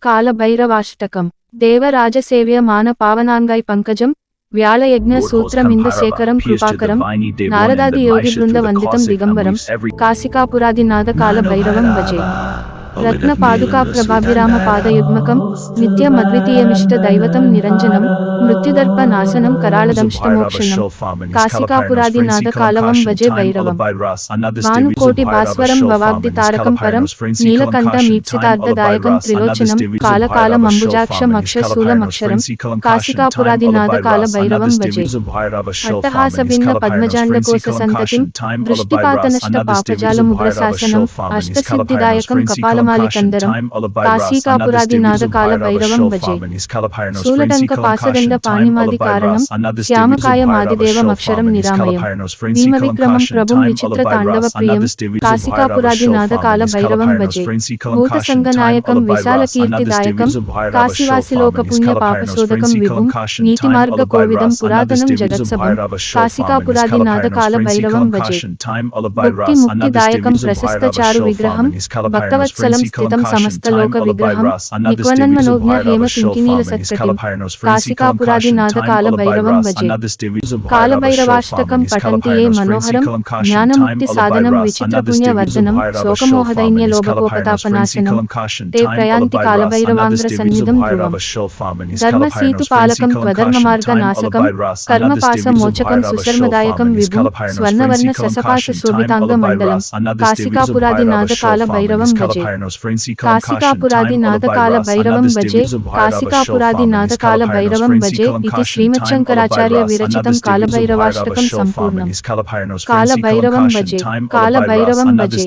కాలభైరవాష్టకం దేవరాజసేవ్య మాన పావనాంగై పంకజం వ్యాళయజ్ఞ సూత్రమింద శేఖరం కృపాకరం నారదాది యోగి బృంద వందితం దిగంబరం కాశికాపురాదినాథ కాల భైరవం భజే రత్న పాదుకా ప్రభాభిరామ పాదయుగ్మకం నిత్యమద్వితీయమిష్ట దైవతం నిరంజనం మృత్యుదర్ప నాశనం కరాళదంష్టమోక్షణం కాశికాపురాదినాథ కాలవం భజే భైరవం భానుకోటి భాస్వరం భవాబ్ది తారకం పరం నీలకంఠ మీప్సితార్థదాయకం త్రిలోచనం కాలకాలం అంబుజాక్షమక్షశూలమక్షరం కాశికాపురాదినాథ కాల భైరవం భజే అట్టహాసభిన్న పద్మజాండకోశ సంతతిం దృష్టిపాతనష్ట పాపజాలముగ్రశాసనం అష్టసిద్ధిదాయకం కపాలమాలికందరం కాశీకాపురాదినాథ కాల భైరవం భజే శూలటంక పాసదండ పాణిమాది కారణం శ్యామకాయ మాదిదేవమక్షరం నిరామయం భీమ విక్రమం ప్రభుం విచిత్ర తాండవ ప్రియం కాశికాపురాదినాథ కాల భైరవం భజే భూత సంగనాయకం విశాల కీర్తిదాయకం కాశీవాసిలోక పుణ్య పాపశోధకం విభుం నీతిమార్గ కోవిదం పురాతనం జగత్సభం కాశికాపురాదినాథ కాల భైరవం భజే భక్తి ముక్తిదాయకం ప్రశస్త చారు విగ్రహం భక్తవత్సలం స్థితం సమస్తలోక విగ్రహం నిక్వనన్మనోజ్ఞ హేమ కింకినీల సత్కటిం కాశికాపురాదినాథ కాల భైరవం భజే కాలభైరవాష్టకం పఠంతి ఏ మనోహరం జ్ఞానముక్తి సాధనం విచిత్ర పుణ్య వర్ధనం శోకమోహదైన్య లోభకోపతాపనాశనం తే ప్రయాంతి కాలభైరవాంగ్ర సన్నిధం ధ్రువం ధర్మసీతు పాలకం త్వధర్మ మార్గ నాశకం కర్మపాస మోచకం సుశర్మదాయకం విభుం స్వర్ణవర్ణ ససపాస శోభితాంగ మండలం కాశికాపురాదినాథ కాల భైరవం భజే కాశికాపురాదినాథ కాల భైరవం భజే కాశికాపురాదినాథ కాల భైరవం భజే ఇది శ్రీమచ్చంకరాచార్య విరచితం కాలభైరవాష్టకం సంపూర్ణం కాలభైరవం భజే కాలభైరవం భజే